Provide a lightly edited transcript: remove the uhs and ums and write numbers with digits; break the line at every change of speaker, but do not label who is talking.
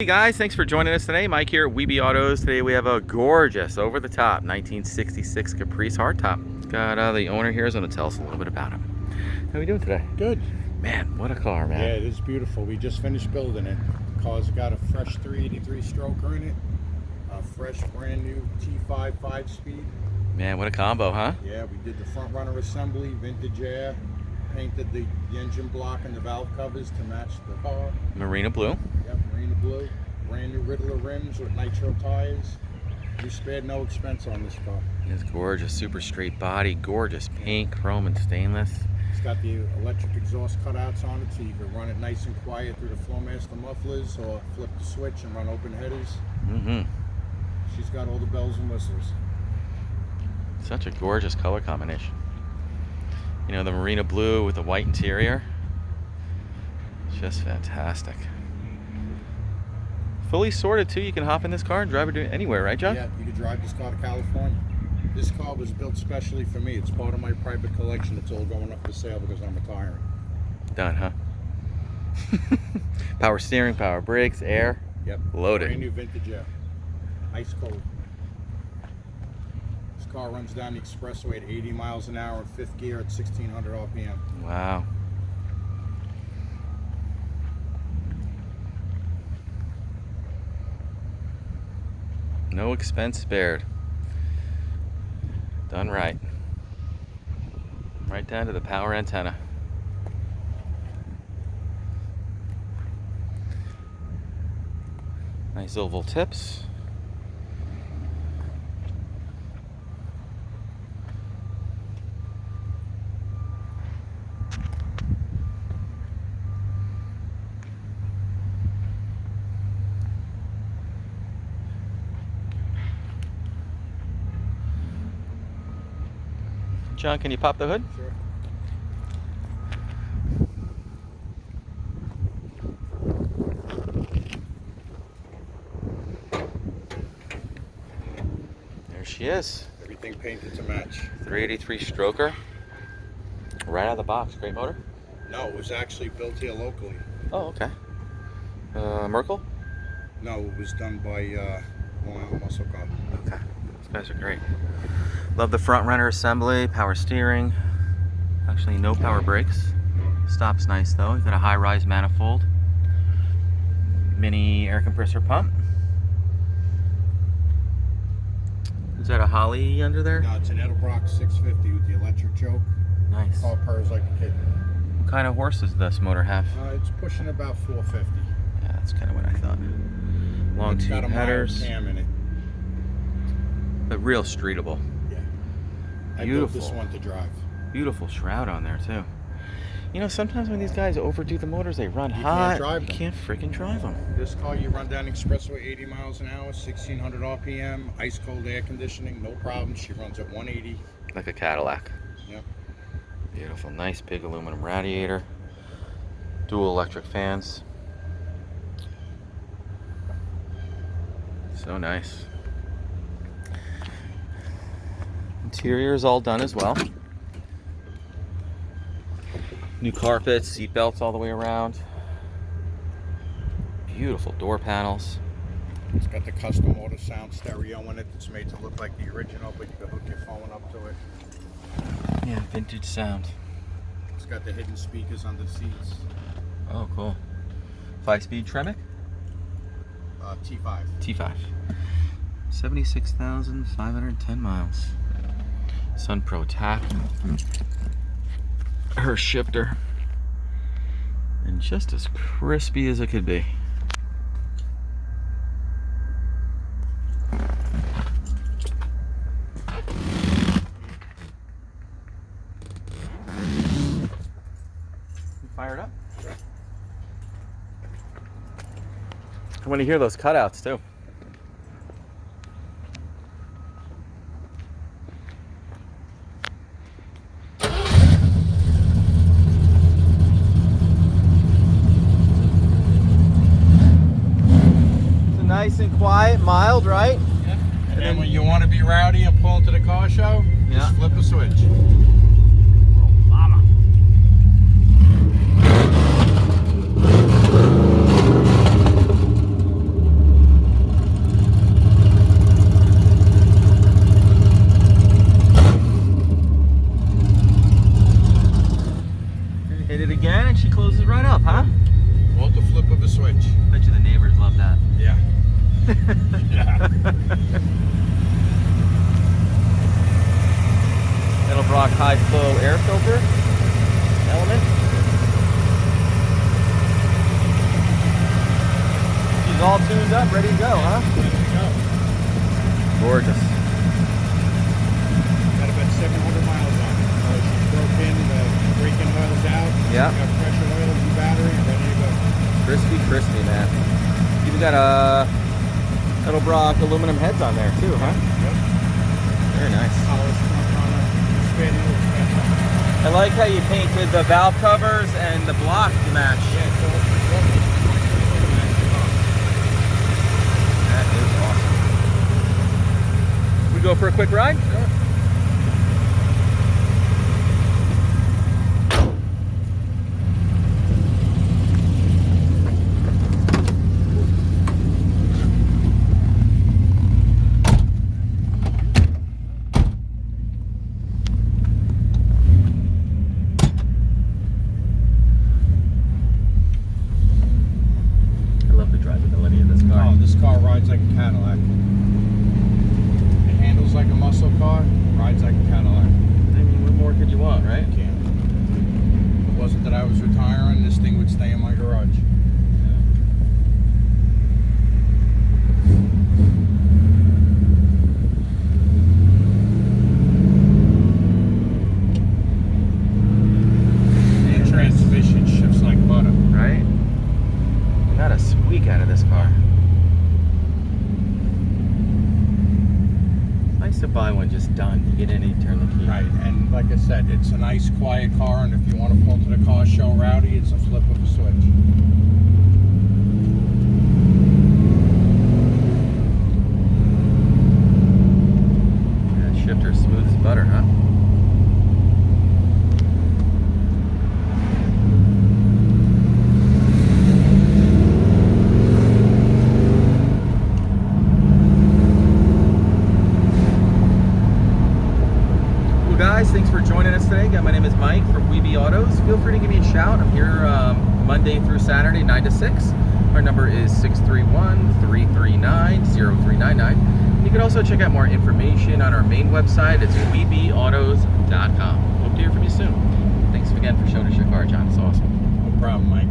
Hey guys, thanks for joining us today. Mike here at Weeby Autos. Today we have a gorgeous over-the-top 1966 Caprice hardtop. Got the owner here is going to tell us a little bit about him. How are we doing today?
Good.
Man, what a car, man.
Yeah, it is beautiful. We just finished building it. Car's got a fresh 383 stroker in it. A fresh brand new T5 5-speed.
Man, what a combo, huh?
Yeah, we did the front runner assembly, vintage air. Painted the engine block and the valve covers to match the car.
Marina blue.
Yep, marina blue. Brand new Riddler rims with nitro tires. We spared no expense on this car.
It's gorgeous, super straight body, gorgeous paint, chrome and stainless.
It's got the electric exhaust cutouts on it so you can run it nice and quiet through the Flowmaster mufflers or flip the switch and run open headers. She's got all the bells and whistles.
Such a gorgeous color combination. You know, the marina blue with the white interior. Just fantastic. Fully sorted too. You can hop in this car and drive it anywhere, right, John?
Yeah, you can drive this car to California. This car was built specially for me. It's part of my private collection. It's all going up for sale because I'm retiring.
Done, huh? Power steering, power brakes, air.
Yep.
Loaded.
Brand new vintage air. Ice cold. This car runs down the expressway at 80 miles an hour in fifth gear at 1600 RPM.
Wow. No expense spared. Done right. Right down to the power antenna. Nice oval tips. John, can you pop the hood?
Sure.
There she is.
Everything painted to match.
383 stroker. Right out of the box. Great motor?
No, it was actually built here locally.
Oh, okay. Merkel?
No, it was done by Long Island Muscle Car.
Okay. These guys are great. Love the front runner assembly, power steering. Actually, no power brakes. Stops nice though. You've got a high-rise manifold. Mini air compressor pump. Is that a Holly under there?
No, it's an Edelbrock 650 with the electric choke.
Nice.
Car purrs like a kid.
What kind of horse does this motor have?
It's pushing about 450.
Yeah, that's kind of what I thought. Long
It's
tube
got a
headers.
mild cam in it.
But real streetable.
Yeah. I built this one to drive.
Beautiful shroud on there too. You know, sometimes when these guys overdo the motors, they run hot. You can't freaking drive them.
This car, you run down the expressway 80 miles an hour, 1600 RPM, ice cold air conditioning, no problem. She runs at 180.
Like a Cadillac.
Yep.
Beautiful, nice big aluminum radiator. Dual electric fans. So nice. Interior is all done as well. New carpets, seat belts all the way around. Beautiful door panels.
It's got the custom auto sound stereo in it. It's made to look like the original, but you can hook your phone up to it.
Yeah, vintage sound.
It's got the hidden speakers under the seats.
Oh, cool. 5-speed Tremec?
T5.
T5. 76,510 miles. Sun Pro Tach. Hurst shifter. And just as crispy as it could be. Fire it up. I want to hear those cutouts too. Nice and quiet, mild, right?
Yeah. And then when you want to be rowdy and pull into the car show, just flip a switch.
Oh, mama. Edelbrock high flow air filter element. She's all tuned up, ready to go, huh?
Ready to go.
Gorgeous.
Got about 700 miles on it. So she's broke in, the braking oil's out.
Yeah.
Got pressure oil, new battery, and ready to go.
Crispy, crispy, man. Even got a Edelbrock aluminum heads on there too, huh?
Yep.
Very nice.
Polished front on a spin.
I like how you painted the valve covers and the block to match.
Yeah, so
That is awesome. We go for a quick ride?
Sure. Oh, this car rides like a Cadillac. It handles like a muscle car, rides like a Cadillac.
I mean, what more could you want, right?
Can't. If it wasn't that I was retiring, this thing would stay in my garage. And transmission shifts like butter.
Right? Got a squeak out of this car. Nice to buy one just done. You get in and you turn the key.
Right, and like I said, it's a nice quiet car, and if you want to pull to the car show rowdy, it's a flip of a switch.
That shifter's smooth as butter, huh? Guys, thanks for joining us today. Again, my name is Mike from WeBe Autos. Feel free to give me a shout. I'm here Monday through Saturday, 9 to 6. Our number is 631-339-0399. You can also check out more information on our main website. It's webeautos.com. Hope to hear from you soon. Thanks again for showing us your car, John. It's awesome.
No problem, Mike.